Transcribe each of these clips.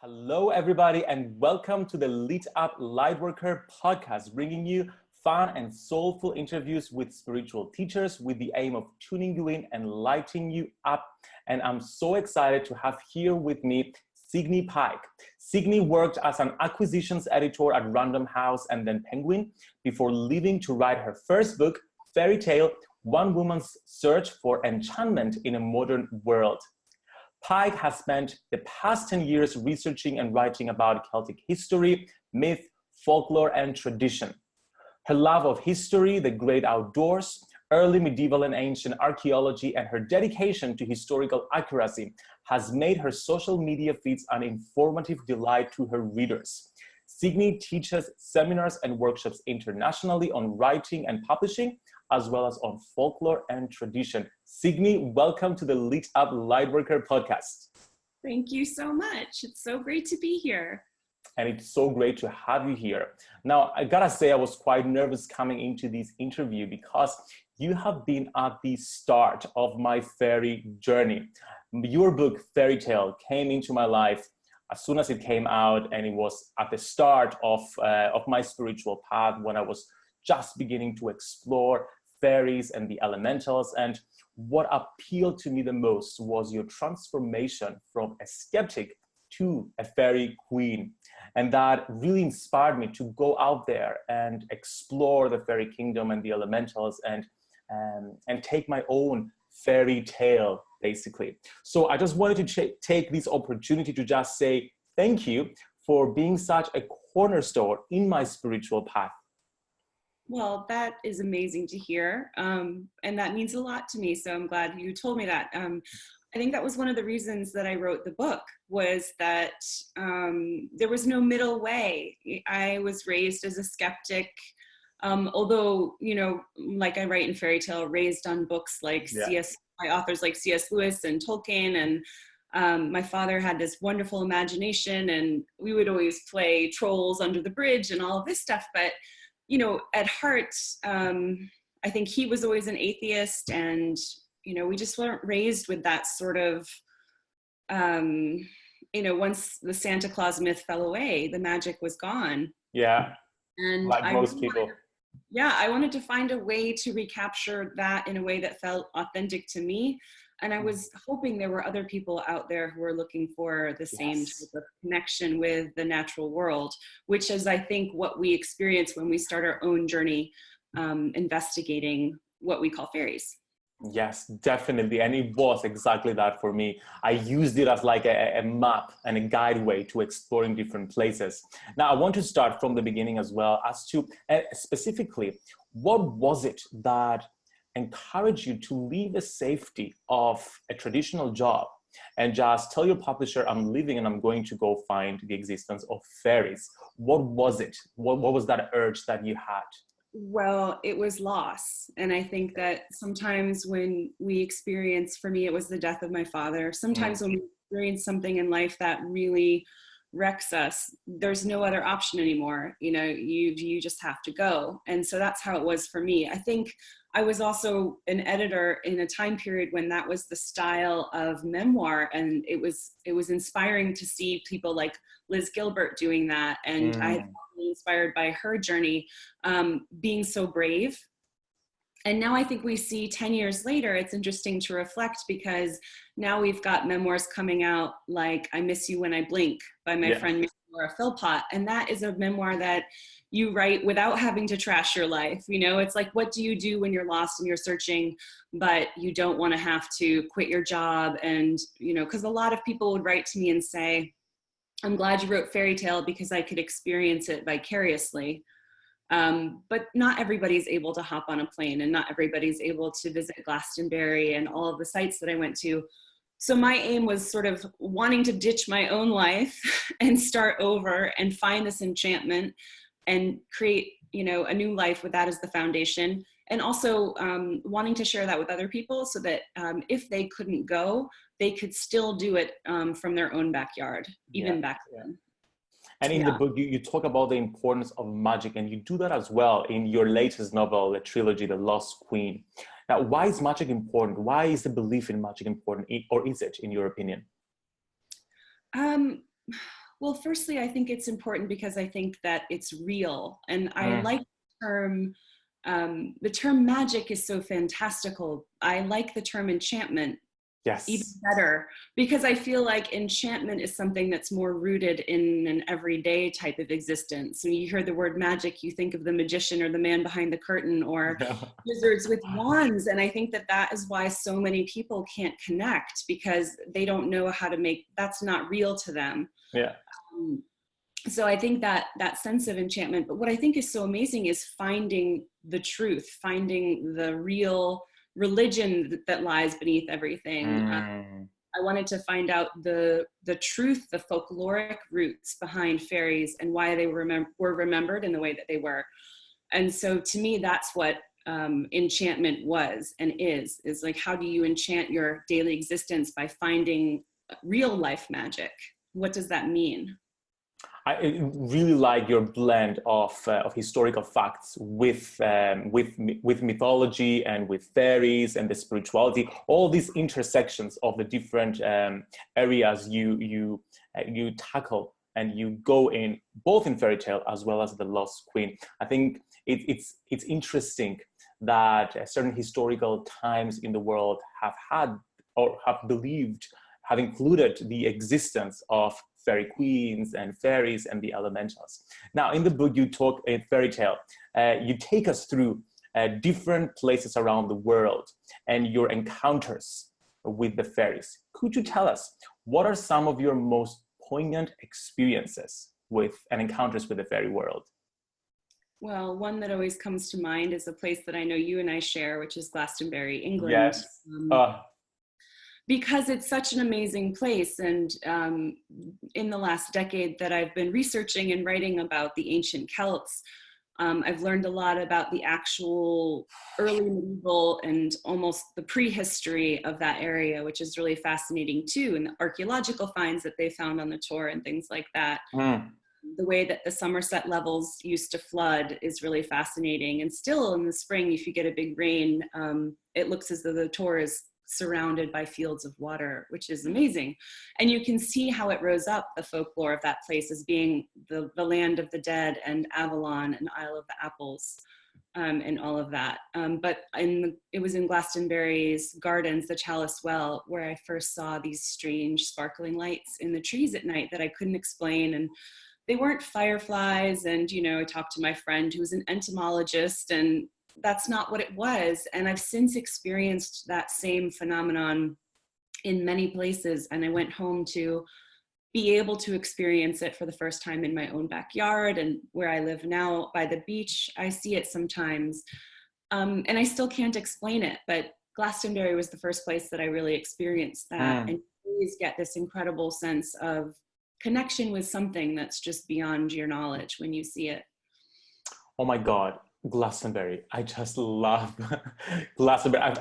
Hello, everybody, and welcome to the Lit Up Lightworker Podcast, bringing you fun and soulful interviews with spiritual teachers with the aim of tuning you in and lighting you up. And I'm so excited to have here with me Signe Pike. Signe worked as an acquisitions editor at Random House and then Penguin before leaving to write her first book, Fairy Tale: One Woman's Search for Enchantment in a Modern World. Pike has spent the past 10 years researching and writing about Celtic history, myth, folklore, and tradition. Her love of history, the great outdoors, early medieval and ancient archaeology, and her dedication to historical accuracy has made her social media feeds an informative delight to her readers. Signe teaches seminars and workshops internationally on writing and publishing, as well as on folklore and tradition. Signe, welcome to the Lit Up Lightworker Podcast. Thank you so much. It's so great to be here. And it's so great to have you here. Now, I gotta say, I was quite nervous coming into this interview because you have been at the start of my fairy journey. Your book, Fairy Tale, came into my life as soon as it came out, and it was at the start of my spiritual path when I was just beginning to explore fairies and the elementals. And what appealed to me the most was your transformation from a skeptic to a fairy queen. And that really inspired me to go out there and explore the fairy kingdom and the elementals and take my own fairy tale, basically. So I just wanted to take this opportunity to just say thank you for being such a cornerstone in my spiritual path. Well, that is amazing to hear. And that means a lot to me. So I'm glad you told me that. I think that was one of the reasons that I wrote the book, was that there was no middle way. I was raised as a skeptic, although, you know, like I write in Fairy Tale, raised on books like by authors like C.S. Lewis and Tolkien. And my father had this wonderful imagination, and we would always play trolls under the bridge and all of this stuff. But you know, at heart, I think he was always an atheist, and, you know, we just weren't raised with that sort of, you know, once the Santa Claus myth fell away, the magic was gone. Yeah, and like most people. I wanted to find a way to recapture that in a way that felt authentic to me. And I was hoping there were other people out there who were looking for the same type of connection with the natural world, which is, I think, what we experience when we start our own journey investigating what we call fairies. Yes, definitely. And it was exactly that for me. I used it as like a map and a guideway to exploring different places. Now, I want to start from the beginning as well as to specifically, what was it that encourage you to leave the safety of a traditional job and just tell your publisher, I'm leaving and I'm going to go find the existence of fairies? What was it? What was that urge that you had? Well, it was loss. And I think that sometimes when we experience, for me, it was the death of my father. Sometimes when we experience something in life that really wrecks us, there's no other option anymore. You know, you just have to go. And so that's how it was for me. I think I was also an editor in a time period when that was the style of memoir, and it was inspiring to see people like Liz Gilbert doing that, and I had been inspired by her journey, being so brave. And now I think we see 10 years later, it's interesting to reflect, because now we've got memoirs coming out like I Miss You When I Blink by my friend Laura Philpott. And that is a memoir that you write without having to trash your life. You know, it's like, what do you do when you're lost and you're searching, but you don't want to have to quit your job? And, you know, because a lot of people would write to me and say, I'm glad you wrote Fairy Tale because I could experience it vicariously. But not everybody's able to hop on a plane, and not everybody's able to visit Glastonbury and all of the sites that I went to. So my aim was sort of wanting to ditch my own life and start over and find this enchantment and create, you know, a new life with that as the foundation. And also wanting to share that with other people so that if they couldn't go, they could still do it from their own backyard, even back then. And in the book, you talk about the importance of magic, and you do that as well in your latest novel, the trilogy, The Lost Queen. Now, why is magic important? Why is the belief in magic important, or is it, in your opinion? Well, firstly, I think it's important because I think that it's real. And I like the term magic is so fantastical. I like the term enchantment even Yes. better, because I feel like enchantment is something that's more rooted in an everyday type of existence. When you hear the word magic, you think of the magician or the man behind the curtain or wizards with wands. And I think that that is why so many people can't connect, because they don't know how to make, that's not real to them. Yeah. So I think that that sense of enchantment, but what I think is so amazing is finding the truth, finding the real religion that lies beneath everything. I wanted to find out the truth, the folkloric roots behind fairies and why they were remembered in the way that they were. And so to me, that's what enchantment was and is like, how do you enchant your daily existence by finding real life magic? What does that mean? I really like your blend of historical facts with mythology and with fairies and the spirituality. All these intersections of the different areas you tackle and you go in, both in fairy tale as well as the Lost Queen. I think it's interesting that certain historical times in the world have had or have believed, have included the existence of fairy queens and fairies and the elementals. Now, in the book, you talk a fairy tale. You take us through different places around the world and your encounters with the fairies. Could you tell us what are some of your most poignant experiences with and encounters with the fairy world? Well, one that always comes to mind is a place that I know you and I share, which is Glastonbury, England. Yes. Because it's such an amazing place. And in the last decade that I've been researching and writing about the ancient Celts, I've learned a lot about the actual early medieval and almost the prehistory of that area, which is really fascinating too. And the archaeological finds that they found on the tour and things like that. The way that the Somerset levels used to flood is really fascinating. And still in the spring, if you get a big rain, it looks as though the tour is surrounded by fields of water, which is amazing. And you can see how it rose up, the folklore of that place as being the land of the dead and Avalon and Isle of the Apples, and all of that. But it was in Glastonbury's gardens, the Chalice Well, where I first saw these strange sparkling lights in the trees at night that I couldn't explain. And they weren't fireflies. And, I talked to my friend who was an entomologist, and that's not what it was. And I've since experienced that same phenomenon in many places. And I went home to be able to experience it for the first time in my own backyard, and where I live now by the beach, I see it sometimes. And I still can't explain it, but Glastonbury was the first place that I really experienced that. And you always get this incredible sense of connection with something that's just beyond your knowledge when you see it. Oh my God. Glastonbury. I just love Glastonbury.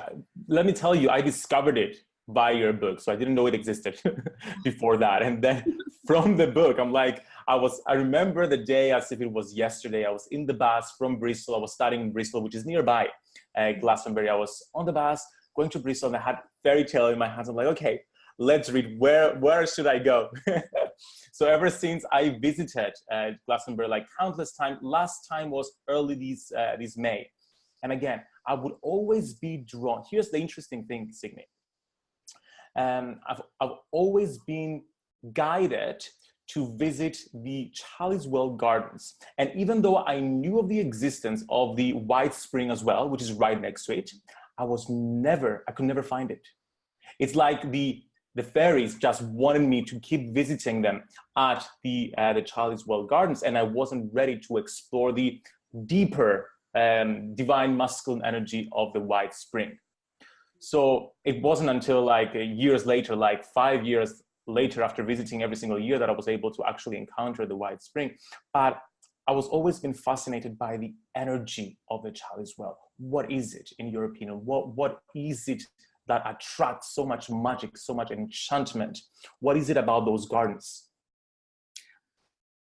Let me tell you, I discovered it by your book. So I didn't know it existed before that. And then from the book, I remember the day as if it was yesterday. I was in the bus from Bristol. I was studying in Bristol, which is nearby Glastonbury. I was on the bus going to Bristol and I had fairy tale in my hands. I'm like, okay, let's read. Where should I go? So ever since I visited Glastonbury like countless times, last time was early this May. And again, I would always be drawn. Here's the interesting thing, Signe. I've always been guided to visit the Chalice Well Gardens. And even though I knew of the existence of the White Spring as well, which is right next to it, I could never find it. It's like the fairies just wanted me to keep visiting them at the Chalice Well Gardens, and I wasn't ready to explore the deeper divine masculine energy of the White Spring. So it wasn't until like years later, like 5 years later, after visiting every single year, that I was able to actually encounter the White Spring. But I was always been fascinated by the energy of the Chalice Well. What is it, in your opinion? What is it that attracts so much magic, so much enchantment? What is it about those gardens?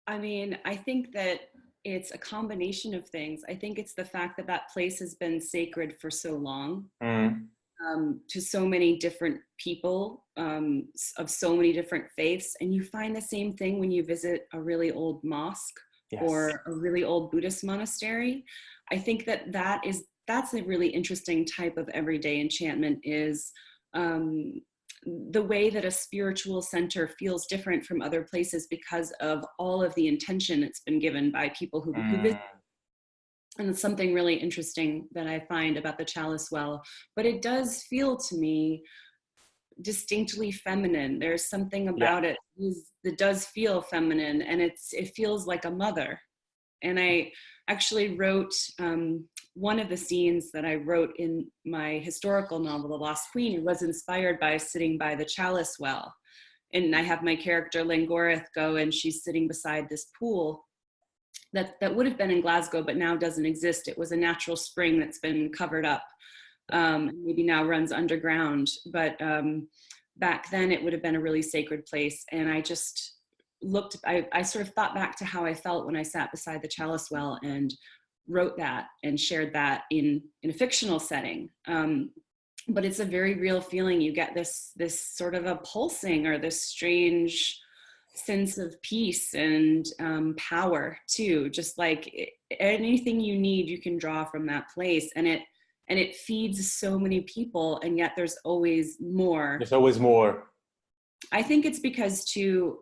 I mean, I think that it's a combination of things. I think it's the fact that that place has been sacred for so long. to so many different people of so many different faiths. And you find the same thing when you visit a really old mosque or a really old Buddhist monastery. I think that's a really interesting type of everyday enchantment, is the way that a spiritual center feels different from other places because of all of the intention it's been given by people who visit. And it's something really interesting that I find about the Chalice Well. But it does feel to me distinctly feminine. There's something about it that does feel feminine, and it feels like a mother. And I actually wrote one of the scenes that I wrote in my historical novel, The Lost Queen. It was inspired by sitting by the Chalice Well. And I have my character Langorith go, and she's sitting beside this pool that would have been in Glasgow, but now doesn't exist. It was a natural spring that's been covered up, maybe now runs underground. But back then it would have been a really sacred place. And I just I sort of thought back to how I felt when I sat beside the Chalice Well and wrote that and shared that in a fictional setting. But it's a very real feeling. You get this sort of a pulsing, or this strange sense of peace and power too. Just like anything you need, you can draw from that place, and it feeds so many people, and yet there's always more. There's always more. I think it's because too,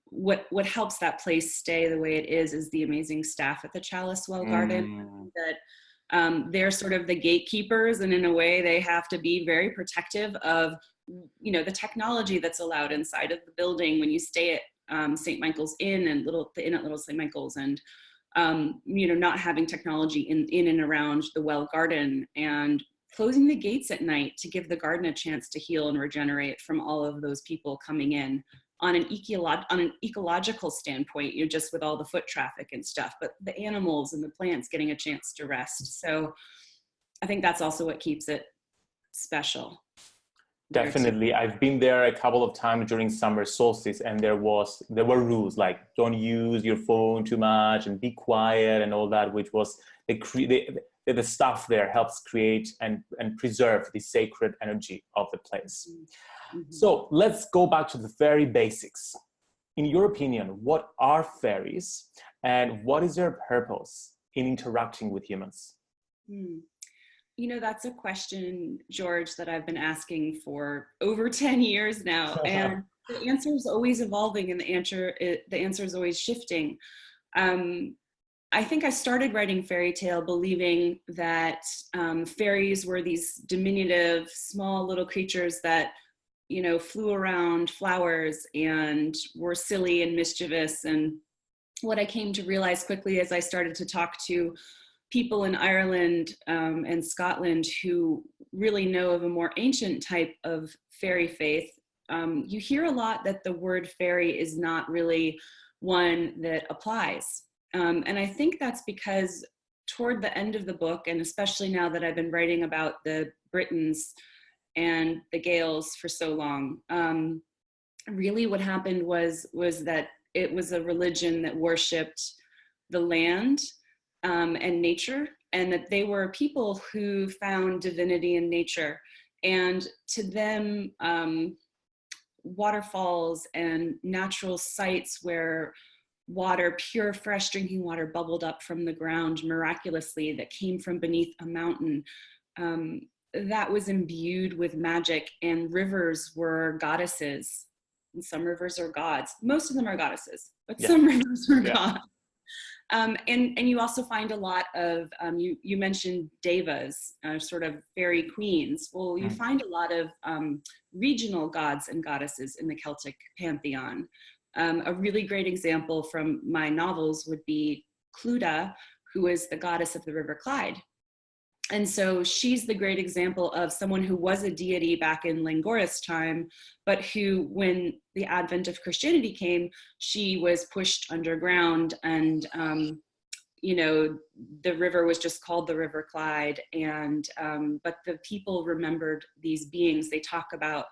what helps that place stay the way it is the amazing staff at the Chalice Well Garden. That they're sort of the gatekeepers, and in a way they have to be very protective of the technology that's allowed inside of the building. When you stay at St. Michael's Inn and the Inn at Little St. Michael's, and not having technology in and around the well garden, and closing the gates at night to give the garden a chance to heal and regenerate from all of those people coming in on an ecological standpoint, just with all the foot traffic and stuff, but the animals and the plants getting a chance to rest. So I think that's also what keeps it special. Definitely. I've been there a couple of times during summer solstice, and there were rules like don't use your phone too much and be quiet and all that, which was the stuff there helps create and preserve the sacred energy of the place. Mm-hmm. So let's go back to the very basics. In your opinion, what are fairies, and what is their purpose in interacting with humans? That's a question, George, that I've been asking for over 10 years now. And the answer is always evolving, and the answer is always shifting. I think I started writing fairy tale believing that fairies were these diminutive, small little creatures that, flew around flowers and were silly and mischievous. And what I came to realize quickly as I started to talk to people in Ireland and Scotland who really know of a more ancient type of fairy faith, you hear a lot that the word fairy is not really one that applies. And I think that's because toward the end of the book, and especially now that I've been writing about the Britons and the Gaels for so long, really what happened was that it was a religion that worshipped the land and nature, and that they were people who found divinity in nature. And to them, waterfalls and natural sites where water, pure, fresh drinking water bubbled up from the ground miraculously that came from beneath a mountain, that was imbued with magic. And rivers were goddesses, and some rivers are gods. Most of them are goddesses, but some rivers were gods. And you also find a lot of, you mentioned devas, sort of fairy queens. Well, you find a lot of regional gods and goddesses in the Celtic pantheon. A really great example from my novels would be Clúda, who is the goddess of the River Clyde. And so she's the great example of someone who was a deity back in Langorith's time, but who, when the advent of Christianity came, she was pushed underground, and the river was just called the River Clyde. And but the people remembered these beings. They talk about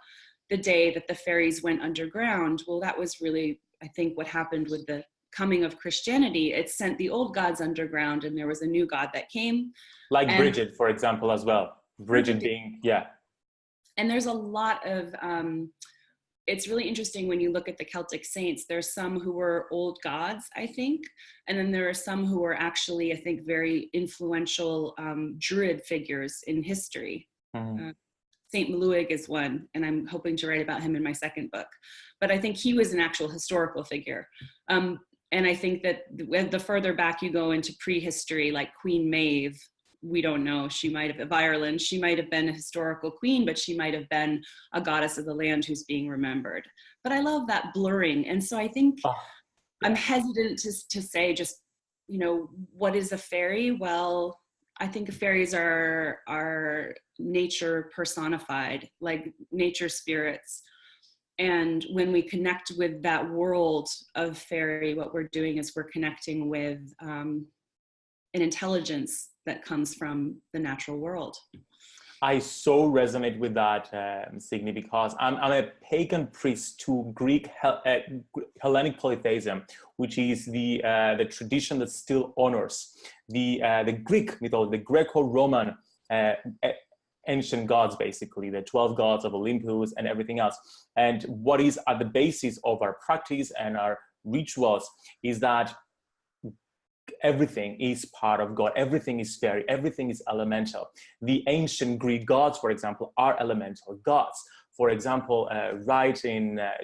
the day that the fairies went underground. Well, that was really, I think, what happened with the coming of Christianity. It sent the old gods underground, and there was a new god that came. Like Bridget, for example, as well. Bridget being, And there's a lot of, it's really interesting when you look at the Celtic saints. There's some who were old gods, I think, and then there are some who were actually, I think, very influential druid figures in history. Saint Maluig is one, and I'm hoping to write about him in my second book. But I think he was an actual historical figure. And I think that the further back you go into prehistory, like Queen Maeve, we don't know, she might have, of Ireland, she might have been a historical queen, but she might have been a goddess of the land who's being remembered. But I love that blurring. And so I think I'm hesitant to say just, you know, what is a fairy? Well, I think fairies are nature personified, like nature spirits. And when we connect with that world of fairy, what we're doing is we're connecting with an intelligence that comes from the natural world. I so resonate with that, Signe, because I'm a pagan priest to Greek Hellenic polytheism, which is the tradition that still honors the Greek mythology, the Greco-Roman ancient gods, basically, the 12 gods of Olympus and everything else. And what is at the basis of our practice and our rituals is that everything is part of God. Everything is fairy. Everything is elemental. The ancient Greek gods, for example, are elemental gods. For example,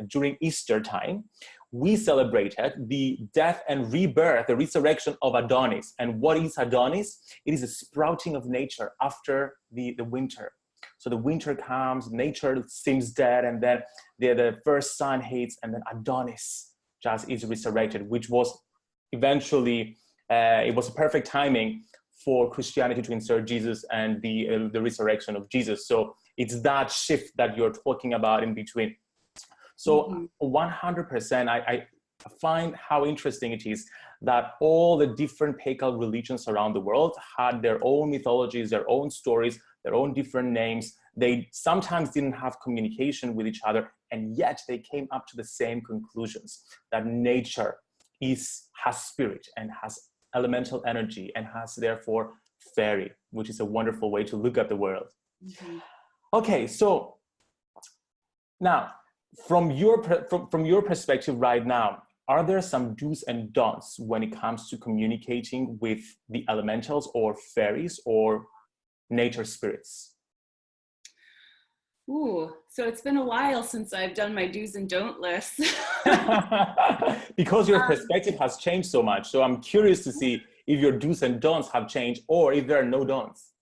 during Easter time, we celebrated the death and rebirth, the resurrection of Adonis. And what is Adonis? It is a sprouting of nature after the winter. So the winter comes, nature seems dead, and then the first sun hits, and then Adonis just is resurrected, which was eventually it was a perfect timing for Christianity to insert Jesus and the resurrection of Jesus. So it's that shift that you're talking about in between. So 100%, I find how interesting it is that all the different pagan religions around the world had their own mythologies, their own stories, their own different names. They sometimes didn't have communication with each other, and yet they came up to the same conclusions, that nature has spirit and has elemental energy and has therefore fairy, which is a wonderful way to look at the world. Okay, so now from your perspective right now, are there some do's and don'ts when it comes to communicating with the elementals or fairies or nature spirits? Ooh, so it's been a while since I've done my do's and don't list. Because your perspective has changed so much. So I'm curious to see if your do's and don'ts have changed or if there are no don'ts.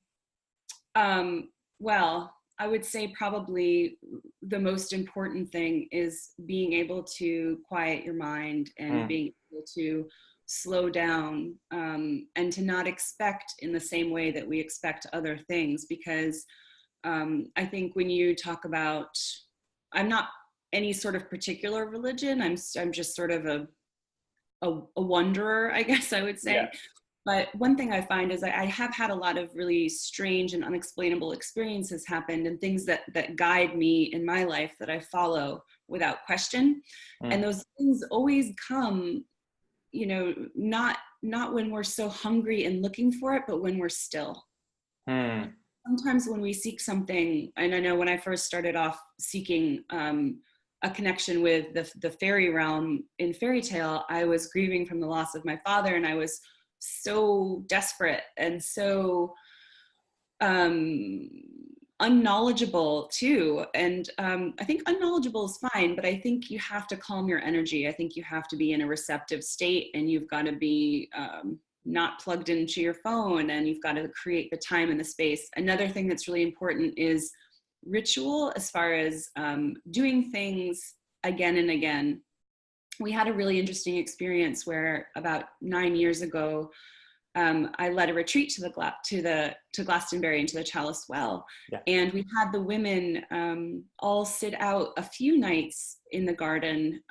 Well, I would say probably the most important thing is being able to quiet your mind and being able to slow down and to not expect in the same way that we expect other things. Because I think when you talk about, I'm not any sort of particular religion, I'm just sort of a wanderer, I guess I would say. Yeah. But one thing I find is I have had a lot of really strange and unexplainable experiences happen, and things that guide me in my life that I follow without question. And those things always come, you know, not when we're so hungry and looking for it, but when we're still. Sometimes when we seek something, and I know when I first started off seeking a connection with the fairy realm in fairy tale, I was grieving from the loss of my father, and I was so desperate and so unknowledgeable too. And I think unknowledgeable is fine, but I think you have to calm your energy. I think you have to be in a receptive state, and you've got to be not plugged into your phone, and you've got to create the time and the space. Another thing that's really important is ritual, as far as doing things again and again. We had a really interesting experience where about 9 years ago, I led a retreat to Glastonbury, into the Chalice Well. Yeah. And we had the women all sit out a few nights in the garden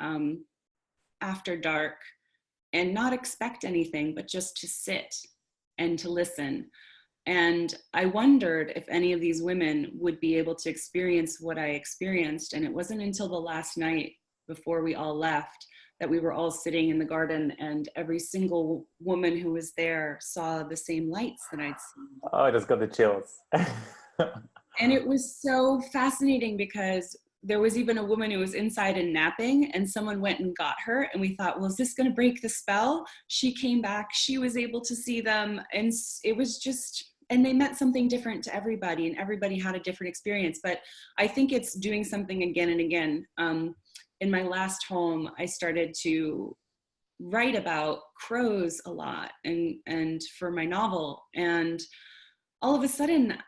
after dark and not expect anything, but just to sit and to listen. And I wondered if any of these women would be able to experience what I experienced. And it wasn't until the last night before we all left that we were all sitting in the garden, and every single woman who was there saw the same lights that I'd seen. Oh, I just got the chills. And it was so fascinating because there was even a woman who was inside and napping, and someone went and got her, and we thought, well, is this going to break the spell? She came back, she was able to see them, and it was just, and they meant something different to everybody, and everybody had a different experience. But I think it's doing something again and again. In my last home, I started to write about crows a lot, and for my novel, and all of a sudden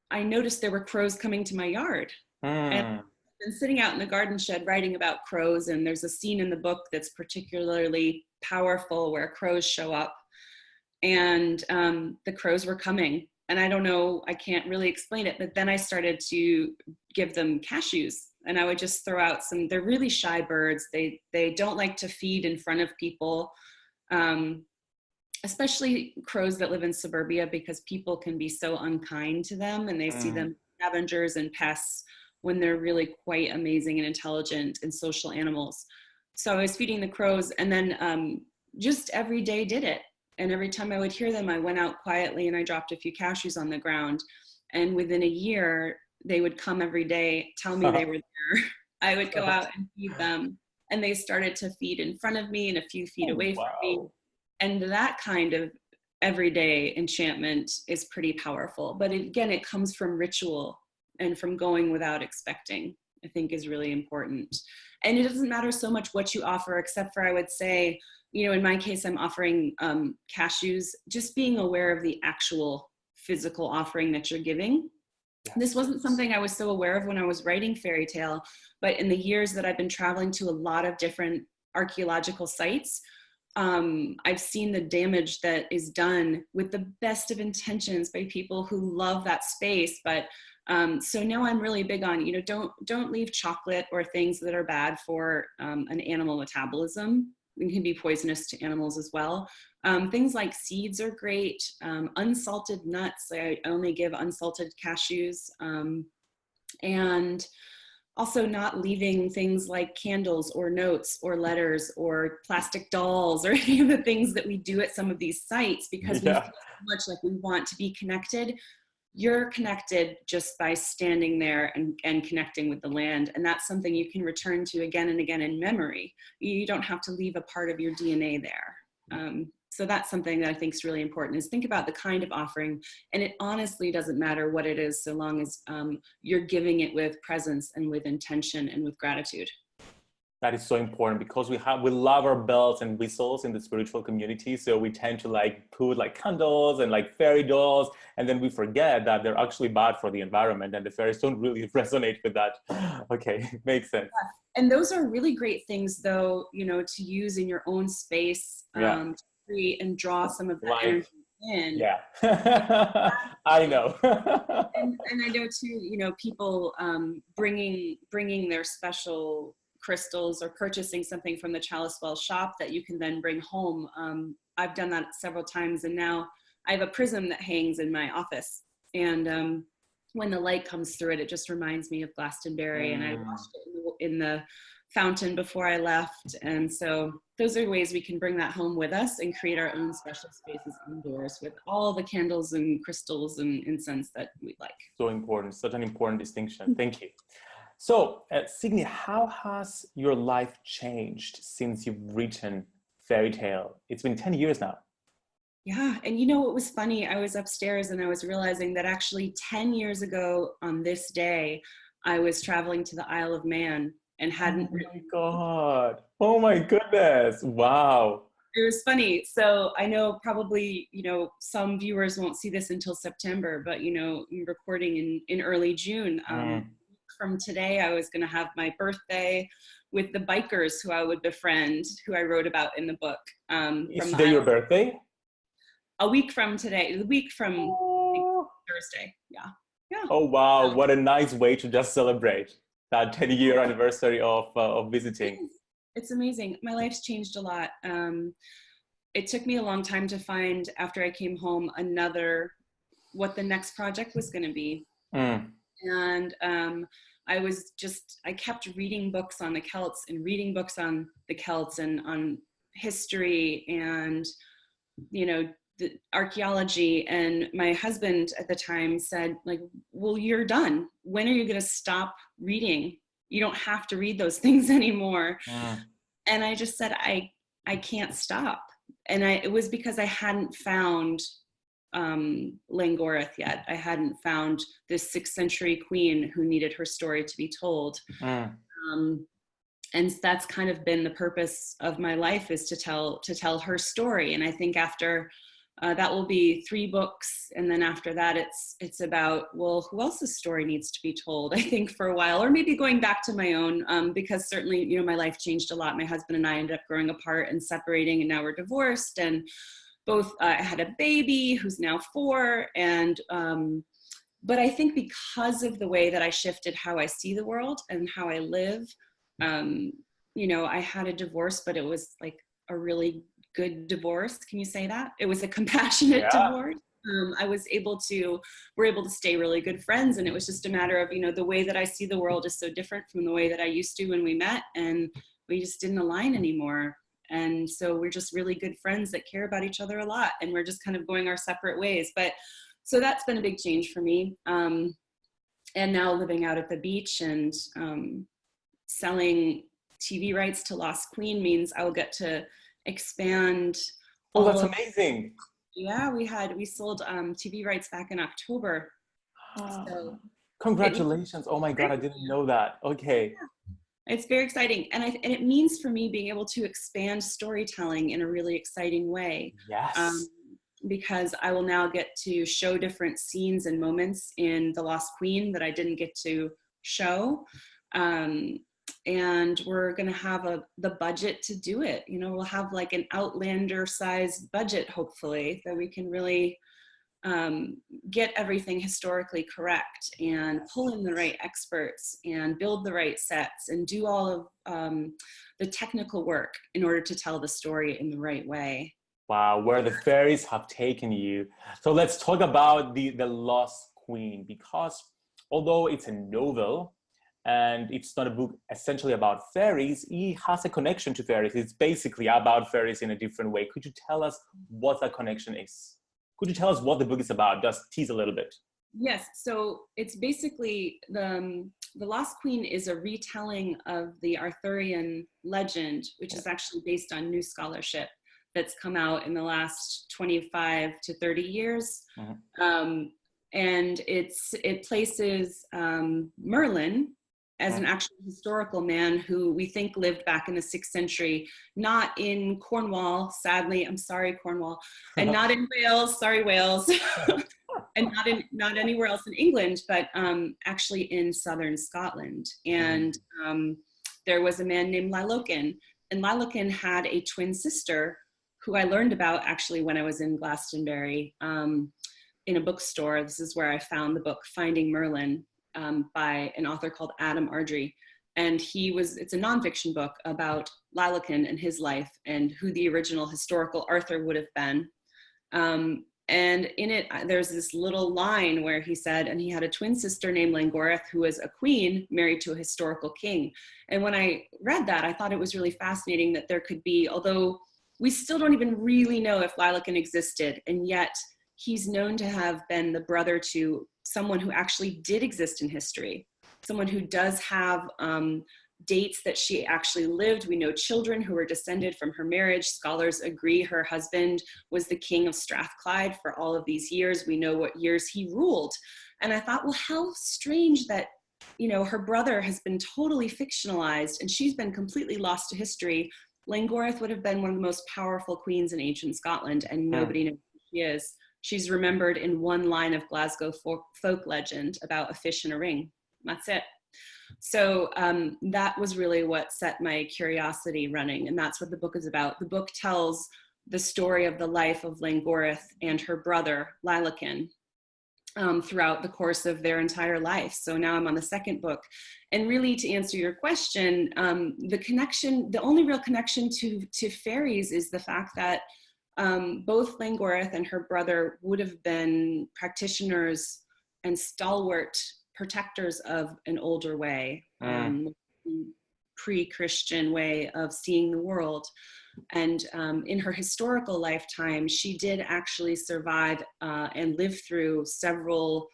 I noticed there were crows coming to my yard. And I've been sitting out in the garden shed writing about crows, and there's a scene in the book that's particularly powerful where crows show up, and the crows were coming, and I don't know, I can't really explain it, but then I started to give them cashews, and I would just throw out some, they're really shy birds, they don't like to feed in front of people, especially crows that live in suburbia, because people can be so unkind to them, and they see them scavengers and pests when they're really quite amazing and intelligent and social animals. So I was feeding the crows, and then just every day did it. And every time I would hear them, I went out quietly and I dropped a few cashews on the ground. And within a year, they would come every day, tell me they were there. I would go out and feed them. And they started to feed in front of me and a few feet away from me. And that kind of everyday enchantment is pretty powerful. But again, it comes from ritual and from going without expecting, I think is really important. And it doesn't matter so much what you offer, except for, I would say, you know, in my case, I'm offering cashews, just being aware of the actual physical offering that you're giving. Yes. This wasn't something I was so aware of when I was writing Fairy Tale, but in the years that I've been traveling to a lot of different archaeological sites, I've seen the damage that is done with the best of intentions by people who love that space. But so now I'm really big on, you know, don't leave chocolate or things that are bad for an animal metabolism. It can be poisonous to animals as well. Things like seeds are great. Unsalted nuts, I only give unsalted cashews. And also not leaving things like candles or notes or letters or plastic dolls or any of the things that we do at some of these sites, because we feel so much like we want to be connected. You're connected just by standing there and connecting with the land. And that's something you can return to again and again in memory. You don't have to leave a part of your DNA there. So that's something that I think is really important, is think about the kind of offering. And it honestly doesn't matter what it is, so long as you're giving it with presence and with intention and with gratitude. That is so important, because we love our bells and whistles in the spiritual community. So we tend to like put like candles and like fairy dolls, and then we forget that they're actually bad for the environment, and the fairies don't really resonate with that. Okay, makes sense. Yeah. And those are really great things, though, you know, to use in your own space, to create and draw some of that energy in. Yeah, I know. and I know too, you know, people bringing their special crystals or purchasing something from the Chalice Well shop that you can then bring home. I've done that several times, and now I have a prism that hangs in my office, and when the light comes through it, it just reminds me of Glastonbury, and I washed it in the fountain before I left. And so those are ways we can bring that home with us and create our own special spaces indoors with all the candles and crystals and incense that we like. So important, such an important distinction. Thank you. So, Signe, how has your life changed since you've written Fairy Tale? It's been 10 years now. Yeah, and you know what was funny? I was upstairs and I was realizing that actually 10 years ago on this day, I was traveling to the Isle of Man and hadn't written. Oh my goodness. Wow. It was funny. So I know probably, you know, some viewers won't see this until September, but, you know, I'm recording in early June. From today, I was going to have my birthday with the bikers who I would befriend, who I wrote about in the book. Is today your birthday? A week from today, the week from Thursday. Yeah. Oh, wow. What a nice way to just celebrate that 10-year anniversary of visiting. It's amazing. My life's changed a lot. It took me a long time to find, after I came home, what the next project was going to be. And I kept reading books on the Celts and reading books on the Celts and on history, and, you know, the archaeology, and my husband at the time said, like, well, you're done. When are you going to stop reading? You don't have to read those things anymore. And I just said, I can't stop. And it was because I hadn't found Langoreth yet. I hadn't found this 6th century queen who needed her story to be told. And that's kind of been the purpose of my life, is to tell her story. And I think after that will be 3 books, and then after that it's about, well, who else's story needs to be told, I think, for a while, or maybe going back to my own, because certainly, you know, my life changed a lot. My husband and I ended up growing apart and separating, and now we're divorced, and both had a baby who's now 4, and but I think because of the way that I shifted how I see the world and how I live, you know, I had a divorce, but it was like a really good divorce. Can you say that? It was a compassionate divorce. We're able to stay really good friends. And it was just a matter of, you know, the way that I see the world is so different from the way that I used to when we met, and we just didn't align anymore. And so we're just really good friends that care about each other a lot, and we're just kind of going our separate ways. But so that's been a big change for me. And now living out at the beach and selling TV rights to Lost Queen means I will get to expand. Oh, that's amazing. Yeah, we sold TV rights back in October. So congratulations. Oh my God, I didn't know that. Okay. Yeah, it's very exciting. And it means for me being able to expand storytelling in a really exciting way. Yes. Because I will now get to show different scenes and moments in The Lost Queen that I didn't get to show. And we're going to have the budget to do it. You know, we'll have like an Outlander sized budget, hopefully, that we can really get everything historically correct and pull in the right experts and build the right sets and do all of the technical work in order to tell the story in the right way. Wow, where the fairies have taken you. So let's talk about the Lost Queen, because although it's a novel and it's not a book essentially about fairies, it has a connection to fairies. It's basically about fairies in a different way. Could you tell us what that connection is? Could you tell us what the book is about? Just tease a little bit. Yes, so it's basically the Lost Queen is a retelling of the Arthurian legend, which is actually based on new scholarship that's come out in the last 25 to 30 years. And it places Merlin as an actual historical man who we think lived back in the 6th century, not in Cornwall, sadly, I'm sorry, Cornwall, and not in Wales, sorry, Wales, and not anywhere else in England, but actually in southern Scotland. And there was a man named Lailoken, and Lailoken had a twin sister who I learned about actually when I was in Glastonbury in a bookstore. This is where I found the book Finding Merlin by an author called Adam Ardrey. And it's a nonfiction book about Lailoken and his life and who the original historical Arthur would have been. And in it, there's this little line where he said, and he had a twin sister named Langoreth, who was a queen married to a historical king. And when I read that, I thought it was really fascinating that there could be, although we still don't even really know if Lailoken existed, and yet he's known to have been the brother to someone who actually did exist in history, someone who does have dates that she actually lived. We know children who were descended from her marriage. Scholars agree her husband was the king of Strathclyde for all of these years. We know what years he ruled. And I thought, well, how strange that, you know, her brother has been totally fictionalized and she's been completely lost to history. Langoreth would have been one of the most powerful queens in ancient Scotland, and nobody knows who she is. She's remembered in one line of Glasgow folk legend about a fish in a ring. That's it. So that was really what set my curiosity running, and that's what the book is about. The book tells the story of the life of Langoreth and her brother, Lailoken, throughout the course of their entire life. So now I'm on the second book. And really, to answer your question, the only real connection to fairies is the fact that both Langoreth and her brother would have been practitioners and stalwart protectors of an older way, pre-Christian way of seeing the world. And in her historical lifetime, she did actually survive and live through several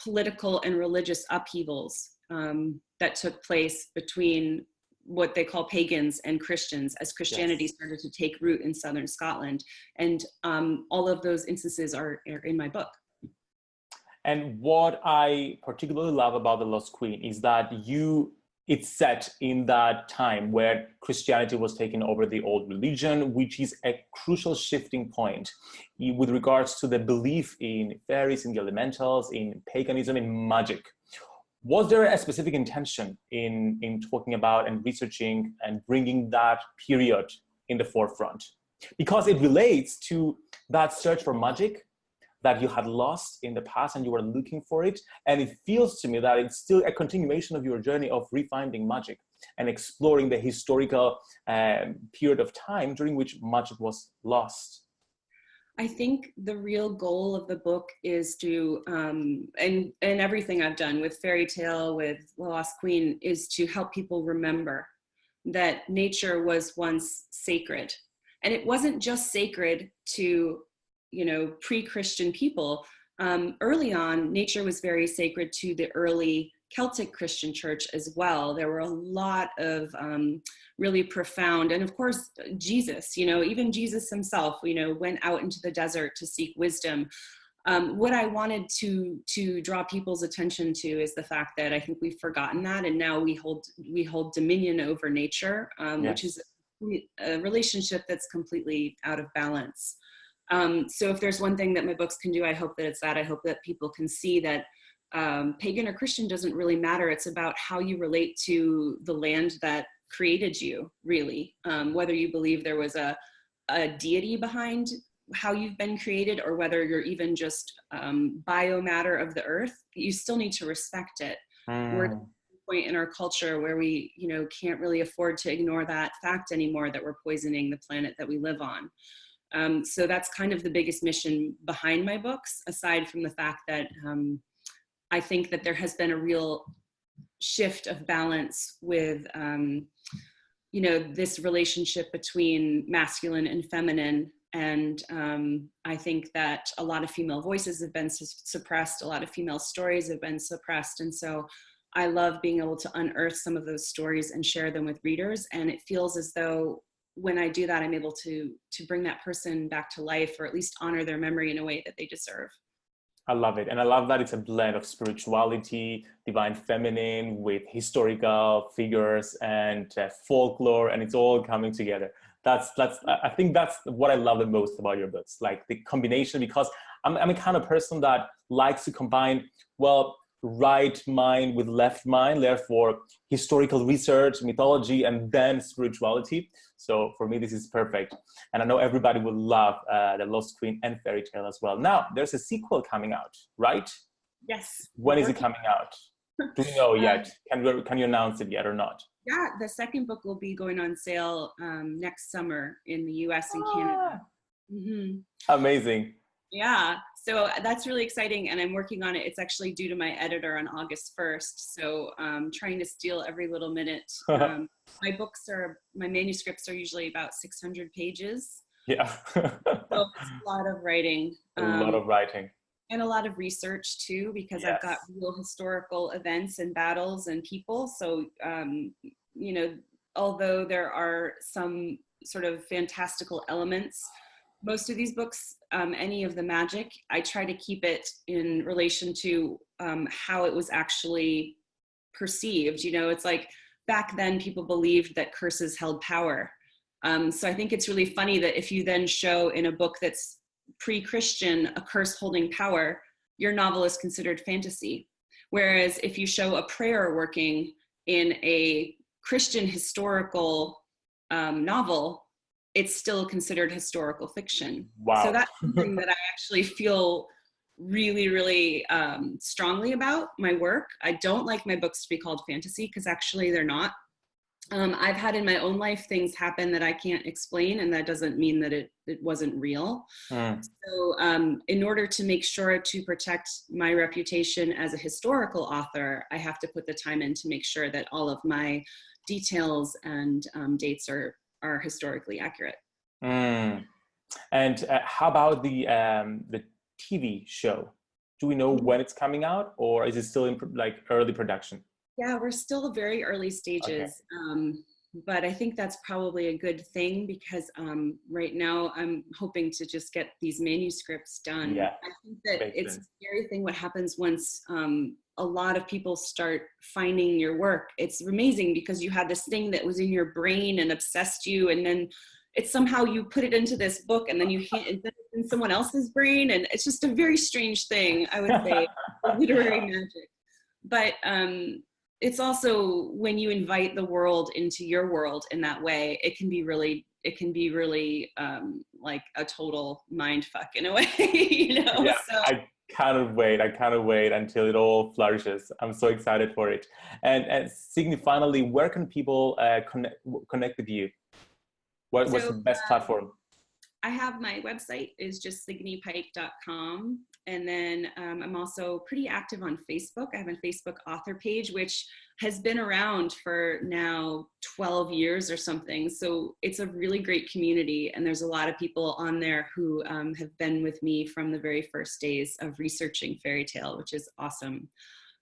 political and religious upheavals that took place between what they call pagans and Christians as Christianity started to take root in southern Scotland. And all of those instances are in my book. And what I particularly love about The Lost Queen is that it's set in that time where Christianity was taking over the old religion, which is a crucial shifting point with regards to the belief in fairies, in the elementals, in paganism, in magic. Was there a specific intention in talking about and researching and bringing that period in the forefront? Because it relates to that search for magic that you had lost in the past and you were looking for it. And it feels to me that it's still a continuation of your journey of refinding magic and exploring the historical period of time during which magic was lost. I think the real goal of the book is to, and everything I've done with fairy tale, with The Lost Queen, is to help people remember that nature was once sacred. And it wasn't just sacred to, pre-Christian people. Early on, nature was very sacred to the early Celtic Christian church as well. There were a lot of really profound, and of course, Jesus, even Jesus himself, went out into the desert to seek wisdom. What I wanted to draw people's attention to is the fact that I think we've forgotten that, and now we hold dominion over nature, which is a relationship that's completely out of balance. So if there's one thing that my books can do, I hope that it's that. I hope that people can see that pagan or Christian doesn't really matter. It's about how you relate to the land that created you, really. Whether you believe there was a deity behind how you've been created, or whether you're even just biomatter of the earth, you still need to respect it. We're at a point in our culture where we, can't really afford to ignore that fact anymore, that we're poisoning the planet that we live on. So that's kind of the biggest mission behind my books, aside from the fact that I think that there has been a real shift of balance with, this relationship between masculine and feminine. And I think that a lot of female voices have been suppressed. A lot of female stories have been suppressed. And so I love being able to unearth some of those stories and share them with readers. And it feels as though when I do that, I'm able to bring that person back to life, or at least honor their memory in a way that they deserve. I love it. And I love that it's a blend of spirituality, divine feminine, with historical figures and folklore, and it's all coming together. I think that's what I love the most about your books, like the combination, because I'm a kind of person that likes to combine, right mind with left mind, therefore historical research, mythology, and then spirituality. So for me, this is perfect. And I know everybody will love The Lost Queen and fairy tale as well. Now, there's a sequel coming out, right? Yes. When is it coming out? Do we know yet? Can you announce it yet or not? Yeah, the second book will be going on sale next summer in the US and Canada. Mm-hmm. Amazing. Yeah, so that's really exciting, and I'm working on it. It's actually due to my editor on August 1st, so trying to steal every little minute. My manuscripts are usually about 600 pages. Yeah. So it's a lot of writing. A lot of writing. And a lot of research too, because I've got real historical events and battles and people. So, although there are some sort of fantastical elements, most of these books, any of the magic, I try to keep it in relation to how it was actually perceived. It's like back then people believed that curses held power. So I think it's really funny that if you then show in a book that's pre-Christian a curse holding power, your novel is considered fantasy. Whereas if you show a prayer working in a Christian historical novel, it's still considered historical fiction. Wow. So that's something that I actually feel really, really strongly about my work. I don't like my books to be called fantasy, because actually they're not. I've had in my own life things happen that I can't explain, and that doesn't mean that it wasn't real. So in order to make sure to protect my reputation as a historical author, I have to put the time in to make sure that all of my details and dates are are historically accurate. Mm. And how about the TV show? Do we know when it's coming out, or is it still in like early production? Yeah, we're still very early Okay. stages. But I think that's probably a good thing because right now I'm hoping to just get these manuscripts done. Yeah, I think that makes it's a sense. scary thing what happens once a lot of people start finding your work. It's amazing because you had this thing that was in your brain and obsessed you, and then it's somehow you put it into this book and then you can't, it's in someone else's brain, and it's just a very strange thing, I would say, literary magic. But it's also when you invite the world into your world in that way, it can be really like a total mind fuck in a way, you know? Yeah, So I cannot wait. I cannot wait until it all flourishes. I'm so excited for it. And Signe, finally, where can people connect with you? What's so the best platform? I have my website is just signepike.com. And then I'm also pretty active on Facebook. I have a Facebook author page, which has been around for now 12 years or something. So it's a really great community. And there's a lot of people on there who have been with me from the very first days of researching fairy tale, which is awesome.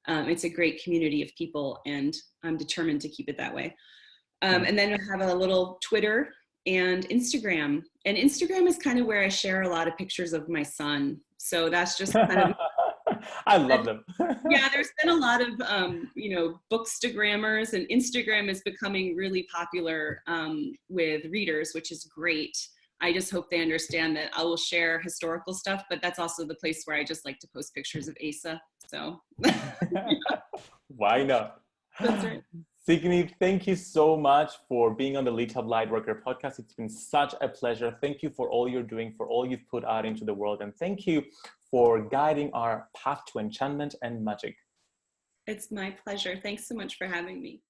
It's a great community of people, and I'm determined to keep it that way. And then I have a little Twitter and Instagram. And Instagram is kind of where I share a lot of pictures of my son. So that's just kind of, I love them. yeah, there's been a lot of, bookstagrammers, and Instagram is becoming really popular with readers, which is great. I just hope they understand that I will share historical stuff, but that's also the place where I just like to post pictures of Asa. So Why not? that's right. Signe, thank you so much for being on the Lit Up Lightworker podcast. It's been such a pleasure. Thank you for all you're doing, for all you've put out into the world. And thank you for guiding our path to enchantment and magic. It's my pleasure. Thanks so much for having me.